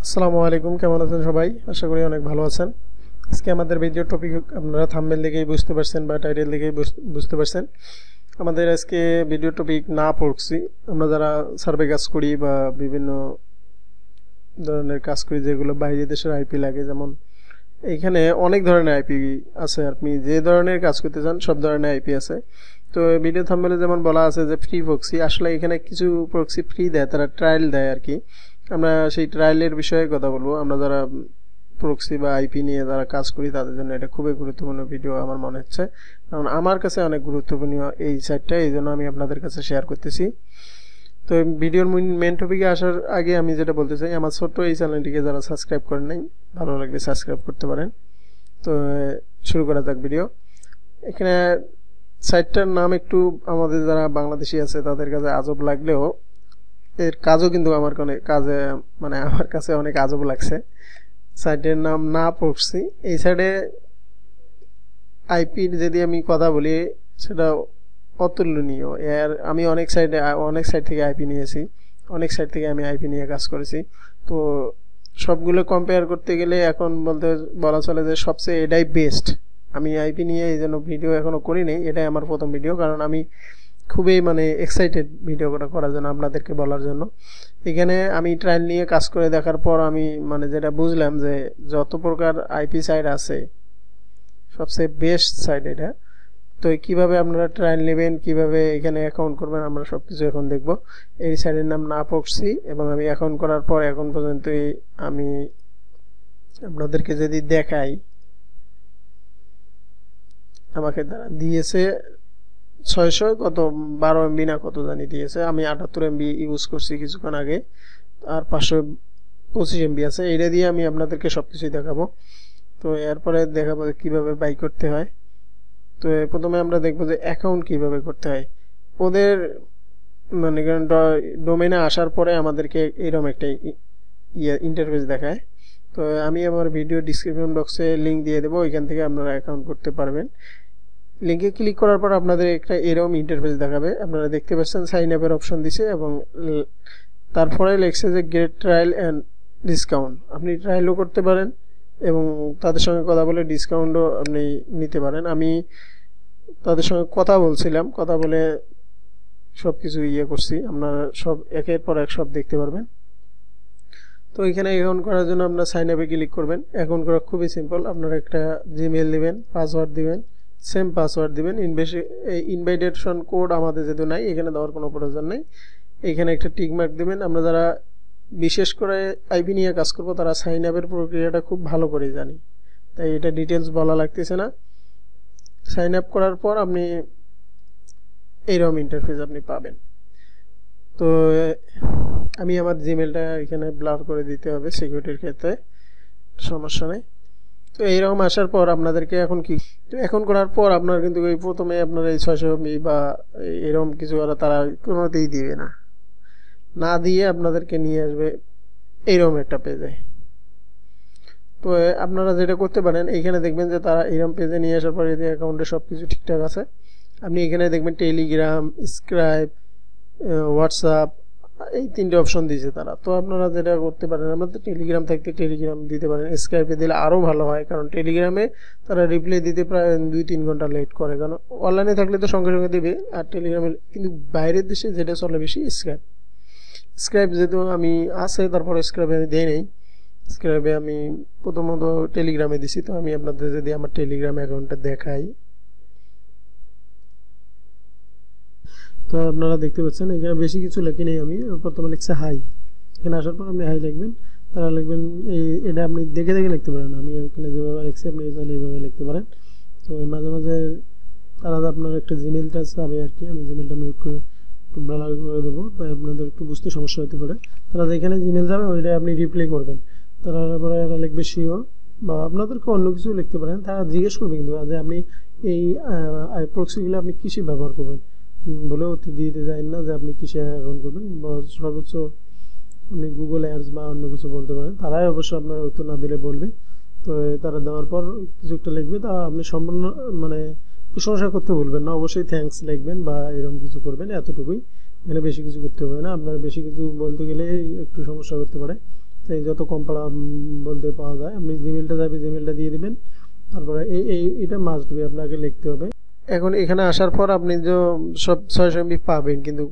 আসসালামু আলাইকুম, কেমন আছেন সবাই? আশা করি অনেক ভালো আছেন। আজকে আমাদের ভিডিও টপিক আপনারা থাম্বনেল দেখেই বুঝতে পারছেন বা টাইটেল দেখেই বুঝতে পারছেন। আমাদের আজকে ভিডিও টপিক না পড়ছি। আমরা যারা সার্ভে কাজ করি বা বিভিন্ন ধরনের কাজ করি যেগুলো বাইরে দেশের আইপি লাগে, যেমন এইখানে অনেক ধরনের আইপি আছে। আপনি যে ধরনের কাজ করতে চান সব ধরনের আইপি আছে। তো ভিডিও থাম্বনেলে যেমন বলা আছে যে ফ্রি প্রক্সি, আসলে এখানে কিছু প্রক্সি ফ্রি দেয়, তারা ট্রায়াল দেয় আর কি। আমরা সেই ট্রায়ালের বিষয়ে কথা বলবো। আমরা যারা প্রক্সি বা আইপি নিয়ে যারা কাজ করি তাদের জন্য এটা খুবই গুরুত্বপূর্ণ ভিডিও আমার মনে হচ্ছে, কারণ আমার কাছে অনেক গুরুত্বপূর্ণ এই সাইটটা, এই জন্য আমি আপনাদের কাছে শেয়ার করতেছি। তো ভিডিওর মেন টপিকে আসার আগে আমি যেটা বলতে চাই, আমার ছোট্ট এই চ্যানেলটিকে যারা সাবস্ক্রাইব করেন নাই, ভালো লাগলে সাবস্ক্রাইব করতে পারেন। তো শুরু করা যাক ভিডিও। এখানে সাইটটার নাম একটু আমাদের যারা বাংলাদেশি আছে তাদের কাছে আজব লাগলেও এর কাজও কিন্তু আমার আমার কাছে অনেক আজব লাগছে। সাইটের নাম না পড়ছি। এই সাইডে আইপির যদি আমি কথা বলি সেটা অতুলনীয়। এর আমি অনেক সাইট থেকে আইপি নিয়েছি, অনেক সাইট থেকে আমি আইপি নিয়ে কাজ করেছি। তো সবগুলো কম্পেয়ার করতে গেলে এখন বলা চলে যে সবচেয়ে এটাই বেস্ট। আমি আইপি নিয়ে এই জন্য ভিডিও এখনও করিনি, এটাই আমার প্রথম ভিডিও, কারণ আমি খুবই এক্সাইটেড ভিডিও করার জন্য, আপনাদেরকে বলার জন্য। এখানে আমি ট্রায়াল নিয়ে কাজ করে দেখার পর আমি যেটা বুঝলাম যে যত প্রকার আইপি সাইট আছে সবচেয়ে বেস্ট সাইট এটা। তো কিভাবে আপনারা ট্রায়াল নেবেন, কিভাবে এখানে অ্যাকাউন্ট করবেন, আমরা সব কিছু এখন দেখব। এই সাইটের নাম না পড়ছি এবং আমি অ্যাকাউন্ট করার পর এখন পর্যন্তই আমি আপনাদেরকে যদি দেখাই, আমাকে তারা দিয়েছে 12 MB না কত জানি দিয়েছে। আমি 78 MB ইউজ করছি কিছুক্ষণ আগে, আর 525 MB আছে। এটা দিয়ে আমি আপনাদেরকে সব কিছুই দেখাবো। তো এরপরে দেখাবো কিভাবে বাই করতে হয়। তো প্রথমে আমরা দেখবো যে অ্যাকাউন্ট কিভাবে করতে হয়। ওদের ডোমেনে আসার পরে আমাদেরকে এরকম একটা ইন্টারফেস দেখায়। তো আমি আমার ভিডিও ডিসক্রিপশন বক্সে লিঙ্ক দিয়ে দেবো, ওইখান থেকে আপনারা অ্যাকাউন্ট করতে পারবেন। লিঙ্কে ক্লিক করার পর আপনাদের একটা এরকম ইন্টারফেস দেখাবে। আপনারা দেখতে পাচ্ছেন সাইন আপের অপশন দিছে এবং তারপরে লেখছে যে গেট ট্রায়াল অ্যান্ড ডিসকাউন্ট। আপনি ট্রায়ালও করতে পারেন এবং তাদের সঙ্গে কথা বলে ডিসকাউন্টও আপনি নিতে পারেন। আমি তাদের সঙ্গে কথা বলছিলাম, কথা বলে সব কিছু করছি। আপনারা সব একের পর এক সব দেখতে পারবেন। তো এখানে অ্যাকাউন্ট করার জন্য আপনার সাইন আপে ক্লিক করবেন। অ্যাকাউন্ট করা খুবই সিম্পল। আপনারা একটা জিমেল দিবেন, পাসওয়ার্ড দিবেন, সেম পাসওয়ার্ড দিবেন। ইনভাইটেশন কোড আমাদের যেহেতু নাই, এখানে দেওয়ার কোনো প্রয়োজন নেই। এখানে একটা টিক মার্ক দেবেন। আমরা যারা বিশেষ করে আইপি নিয়ে কাজ করবো তারা সাইন আপের প্রক্রিয়াটা খুব ভালো করে জানি, তাই এটা ডিটেলস বলা লাগতেছে না। সাইন আপ করার পর আপনি এইরকম ইন্টারফেস আপনি পাবেন। তো আমি আমার জিমেলটা এখানে ব্লার করে দিতে হবে সিকিউরিটির ক্ষেত্রে, সমস্যা নেই। তো এইরকম আসার পর আপনাদেরকে এখন এখন করার পর আপনার কিন্তু এই প্রথমে আপনার এই 600 MB বা এরকম কিছু তারা কোনোতেই দিবে না, না দিয়ে আপনাদেরকে নিয়ে আসবে এইরকম একটা পেজে। তো আপনারা যেটা করতে পারেন, এইখানে দেখবেন যে তারা এইরকম পেজে নিয়ে আসার পরে যদি অ্যাকাউন্টে সব কিছু ঠিকঠাক আছে, আপনি এখানে দেখবেন টেলিগ্রাম, স্ক্রাইব, হোয়াটসঅ্যাপ, এই 3টে অপশন দিয়েছে তারা। তো আপনারা যেটা করতে পারেন, আপনাদের টেলিগ্রাম থাকতে টেলিগ্রাম দিতে পারেন। স্কাইপে দিলে আরও ভালো হয়, কারণ টেলিগ্রামে তারা রিপ্লাই দিতে প্রায় 2-3 ঘন্টা লেট করে, কারণ অনলাইনে থাকলে তো সঙ্গে সঙ্গে দেবে। আর টেলিগ্রামে কিন্তু বাইরের দেশে যেটা চলে বেশি স্ক্রাইব যেহেতু আমি আছে, তারপরে স্ক্রাইবে আমি দেই নেই। স্ক্রাইবে আমি প্রথমত টেলিগ্রামে দিছি। তো আমি আপনাদের যদি আমার টেলিগ্রাম অ্যাকাউন্টটা দেখাই, তো আপনারা দেখতে পাচ্ছেন এখানে বেশি কিছু লেখি নেই। আমি প্রথমে লিখছে হাই। এখানে আসার পর আপনি হাই লিখবেন, তারা লিখবেন এটা আপনি দেখে দেখে লিখতে পারেন। আমি এখানে যেভাবে লিখছি আপনি তাহলে এইভাবে লিখতে পারেন। তো মাঝে মাঝে তারা আপনার একটা জিমেলটা আছে আমি জিমেলটা মিউট করে একটু ব্লার করে দেবো, তাই আপনাদের একটু বুঝতে সমস্যা হতে পারে। তারা যেখানে জিমেল যাবে ওইটাই আপনি রিপ্লাই করবেন। তারপরে এরা লিখবে শিওর, বা আপনাদেরকে অন্য কিছু লিখতে পারেন। তারা জিজ্ঞেস করবে কিন্তু যে আপনি এই প্রক্সিগুলো আপনি কিসে ব্যবহার করবেন, বলে ওতে দিতে যায় না যে আপনি কিসে অ্যাকাউন্ট করবেন, বা সর্বোচ্চ আপনি গুগল অ্যাডস বা অন্য কিছু বলতে পারেন। তারাই অবশ্য আপনার উত্তর না দিলে বলবে। তো তারা দেওয়ার পর কিছু একটা লিখবে, তা আপনি সম্পূর্ণ প্রশংসা করতে বলবেন না, অবশ্যই থ্যাঙ্কস লিখবেন বা এরকম কিছু করবেন, এতটুকুই। এখানে বেশি কিছু করতে হবে না। আপনার বেশি কিছু বলতে গেলে একটু সমস্যা করতে পারে। তো এই যত কম্পাউন্ড বলতে পাওয়া যায়, আপনি জিমেলটা যাবে, জিমেলটা দিয়ে দিবেন। তারপরে এটা মাস্ট বি আপনাকে লিখতে হবে। এখন এখানে আসার পর আপনি যে সব 600 MB পাবেন, কিন্তু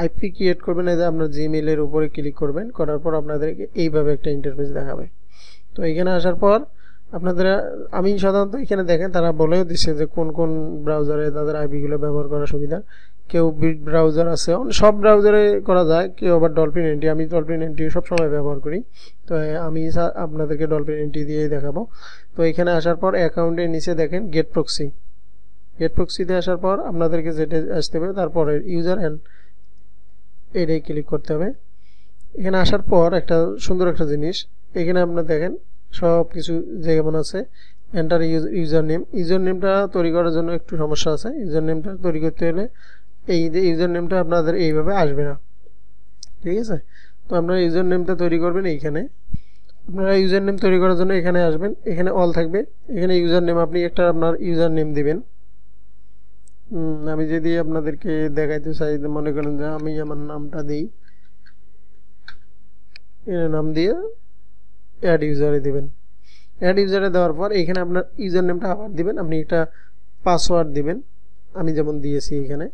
আইপি ক্রিয়েট করবেন, এই যে আপনার জিমেলের উপরে ক্লিক করবেন, করার পর আপনাদেরকে এইভাবে একটা ইন্টারফেস দেখাবে। তো এখানে আসার পর আপনাদের, আমি সাধারণত এখানে দেখেন তারা বলেও দিচ্ছে যে কোন কোন ব্রাউজারে তাদের আইপিগুলো ব্যবহার করার সুবিধা। কেউ বিট ব্রাউজার আছে, সব ব্রাউজারে করা যায়, কেউ আবার ডলফিন এন্ট্রি, আমি ডলফিন এন্ট্রি সবসময় ব্যবহার করি। তো আমি আপনাদেরকে ডলফিন এন্ট্রি দিয়েই দেখাবো। তো এখানে আসার পর অ্যাকাউন্টের নিচে দেখেন গেট প্রক্সি, গেট প্রক্সিতে আসার পর আপনাদেরকে যেটা আসতে হবে, তারপরে ইউজার অ্যান্ড এটাই ক্লিক করতে হবে। এখানে আসার পর একটা সুন্দর একটা জিনিস, এখানে আপনারা দেখেন সব কিছু যেমন আছে, এন্টার ইউজার নেম। ইউজার নেমটা তৈরি করার জন্য একটু সমস্যা আছে। ইউজার নেমটা তৈরি করতে হলে এই যে ইউজার নেমটা আপনাদের এইভাবে আসবে না, ঠিক আছে? তো আপনারা ইউজার নেমটা তৈরি করবেন এইখানে। আপনারা ইউজার নেম তৈরি করার জন্য এখানে আসবেন, এখানে অল থাকবে, এখানে ইউজার নেম আপনি একটা আপনার ইউজার নেম দিবেন। আমি যদি আপনাদেরকে দেখাইতে চাই, মনে করেন যে আমি আমার নামটা দিই, এর নাম দিয়ে অ্যাড ইউজারে দিবেন। অ্যাড ইউজারে দেওয়ার পর এখানে আপনার ইউজার নেমটা আবার দিবেন, আপনি একটা পাসওয়ার্ড দিবেন, আমি যেমন দিয়েছি এখানে।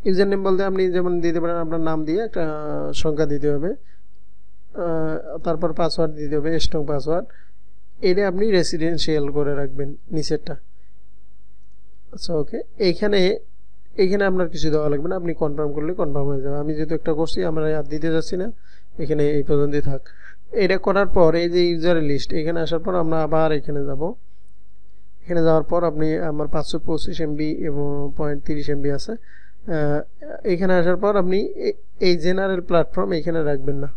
ইউজার নেম বলতে আপনি যেমন দিতে পারেন আপনার নাম দিয়ে একটা সংখ্যা দিতে হবে, তারপর পাসওয়ার্ড দিতে হবে, স্ট্রং পাসওয়ার্ড। এটা আপনি রেসিডেন্সিয়াল করে রাখবেন নিচেরটা। আচ্ছা, ওকে। এইখানে আপনার কিছু দেওয়া লাগবে না, আপনি কনফার্ম করলে কনফার্ম হয়ে যাবে। আমি যেহেতু একটা করছি, আমরা আর দিতে যাচ্ছি না, এখানে এই পর্যন্তই থাক। এটা করার পর এই যে ইউজারের লিস্ট, এখানে আসার পর আমরা আবার এখানে যাব। এখানে যাওয়ার পর আপনি আমার 525 MB এবং 0.30 MB আছে। এখানে আসার পর আপনি এই জেনারেল প্ল্যাটফর্ম এখানে রাখবেন না।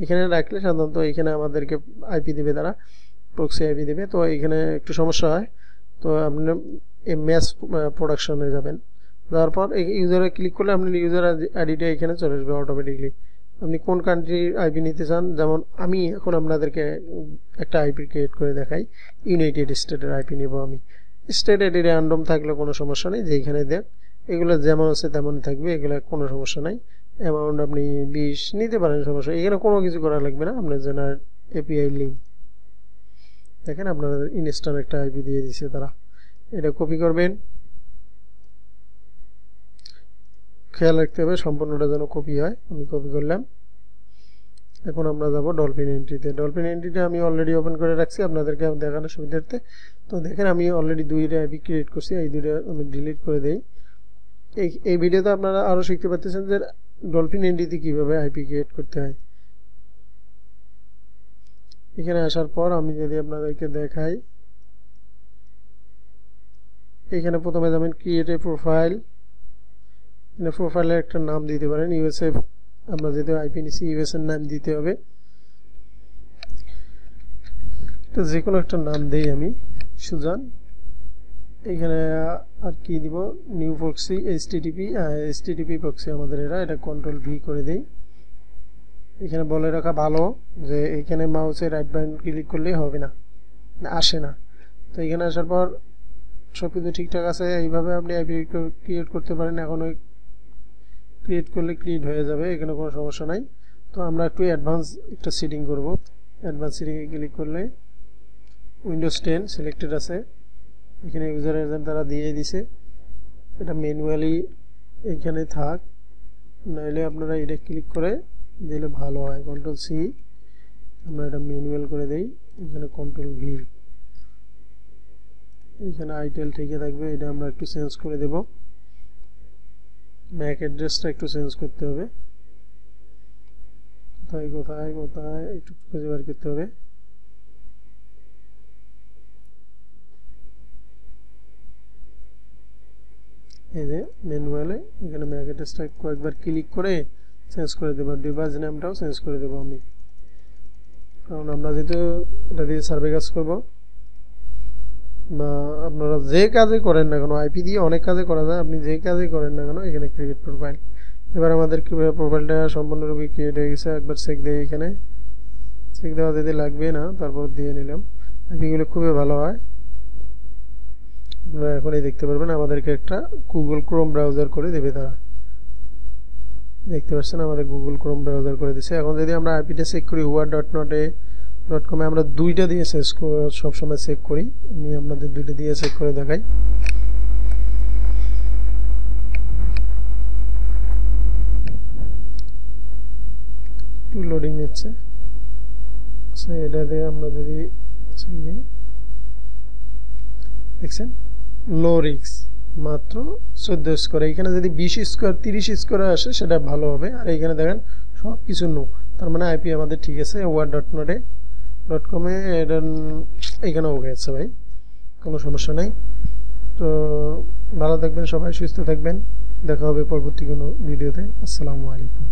এখানে রাখলে সাধারণত এখানে আমাদেরকে আইপি দেবে, তারা প্রক্সি আইপি দেবে। তো এখানে একটু সমস্যা হয়। তো আপনি ম্যাচ প্রোডাকশনে যাবেন, যাওয়ার পর এই ইউজারে ক্লিক করলে আপনি ইউজার আইডিটা এখানে চলে আসবে অটোমেটিকলি। আপনি কোন কান্ট্রির আইপি নিতে চান, যেমন আমি এখন আপনাদেরকে একটা আইপি ক্রিয়েট করে দেখাই। ইউনাইটেড স্টেটের আইপি নেব আমি। স্টেট এটি র্যান্ডম থাকলে কোনো সমস্যা নেই, যেখানে দেখ এগুলো যেমন আছে তেমনই থাকবে, এগুলো কোনো সমস্যা নাই। অ্যামাউন্ট আপনি 20 নিতে পারেন, সমস্যা। এখানে কোনো কিছু করা লাগবে না, আপনার জন্য এপিআই লিঙ্ক দেখেন আপনাদের ইনস্ট্যান্ট একটা আইপি দিয়ে দিচ্ছে তারা। এটা কপি করবেন, খেয়াল রাখতে হবে সম্পূর্ণটা যেন কপি হয়। আমি কপি করলাম। এখন আমরা যাব ডলফিন এন্ট্রিতে। ডলফিন এন্ট্রিটা আমি অলরেডি ওপেন করে রাখছি আপনাদেরকে দেখানোর সুবিধার্থে। তো দেখেন আমি অলরেডি 2টা আইপি ক্রিয়েট করছি, এই 2টা আমি ডিলিট করে দেই। এই ভিডিওতে আপনারা আরও শিখতে পারতেছেন যে ডলফিন এন্ট্রিতে কীভাবে আইপি ক্রিয়েট করতে হয়। এখানে আসার পর আমি যদি আপনাদেরকে দেখাই, এখানে প্রথমে যাবেন ক্রিয়েট এ প্রোফাইল। এখানে প্রোফাইলের একটা নাম দিতে পারেন, ইউএসএ। আমরা যেহেতু আইপি নিচ্ছি, ইউএসএর নাম দিতে হবে। তো যে কোনো একটা নাম দেই আমি, সুজান। এখানে আর কি দিব, নিউ প্রক্সি, এইচটিটিপি প্রক্সি আমাদের এটা কন্ট্রোল ভি করে দেই। এখানে বলে রাখা ভালো যে এখানে মাউসের রাইট বাটন ক্লিক করলেই হবে না, আসে না। তো এখানে আসার পর সব কিছু ঠিকঠাক আছে, এইভাবে আপনি আইপি ক্রিয়েট করতে পারেন। এখন ওই ক্রিয়েট করলে ক্রিয়েট হয়ে যাবে, এখানে কোনো সমস্যা নাই। তো আমরা একটু অ্যাডভান্স একটা সেটিং করব। অ্যাডভান্স সেটিংয়ে ক্লিক করলে উইন্ডোজ 10 সিলেক্টেড আছে। এখানে ইউজার এজেন্ট তারা দিয়ে দিছে, এটা ম্যানুয়ালি এখানে থাক, নাহলে আপনারা এটা ক্লিক করে দিলে ভালো হয়। কন্ট্রোল সি, আমরা এটা ম্যানুয়াল করে দেই। এখানে কন্ট্রোল ভি, এখানে আইটেল ঠিক থাকবে, এটা আমরা একটু চেঞ্জ করে দেব। ম্যাক অ্যাড্রেসটা একটু চেঞ্জ করতে হবে, কোথায় কোথায় কোথায় একটু খুঁজে বার করতে হবে। এই যে ম্যানুয়ালে এখানে ম্যাক অ্যাড্রেসটা কয়েকবার ক্লিক করে চেঞ্জ করে দেবো। ডিভাইস নেমটাও চেঞ্জ করে দেবো আমি, কারণ আমরা যেহেতু এটা দিয়ে সার্ভে কাজ করবো, বা আপনারা যে কাজে করেন না কেন, আইপি দিয়ে অনেক কাজে করা যায়, আপনি যে কাজে করেন না কেন এখানে ক্রিয়েট প্রোফাইল। এবার আমাদের প্রোফাইলটা সম্পূর্ণরূপে ক্রিয়েট হয়ে গেছে। একবার চেক দেই, এখানে চেক দেওয়া যদি লাগবে না, তারপর দিয়ে নিলাম। আইপিগুলো খুবই ভালো হয়, আপনারা এখনই দেখতে পারবেন। আমাদেরকে একটা গুগল ক্রোম ব্রাউজার করে দেবে তারা। দেখতে পাচ্ছেন আমাদের গুগল ক্রোম ব্রাউজার করে দিছে। এখন যদি আমরা আইপিটা চেক করি whoa.net.com আমরা দুইটা দিয়ে সবসময় চেক করি। আমি আপনাদের দুইটা দিয়ে চেক করে দেখাই। একটু লোডিং নিচ্ছে। আচ্ছা এটা দিয়ে আমরা যদি দেখছেন লো রিস্ক মাত্র 14 স্কোয়ার। এখানে যদি 20 স্কোয়ার 30 স্কোয়ার আসে সেটা ভালো হবে। আর এখানে দেখেন সব কিছু নো, তার মানে আইপি আমাদের ঠিক আছে। whoa.net.com এটা এখানে ওকে আছে ভাই, কোনো সমস্যা নাই। তো ভালো থাকবেন সবাই, সুস্থ থাকবেন, দেখা হবে পরবর্তী কোনো ভিডিওতে। আসসালামু আলাইকুম।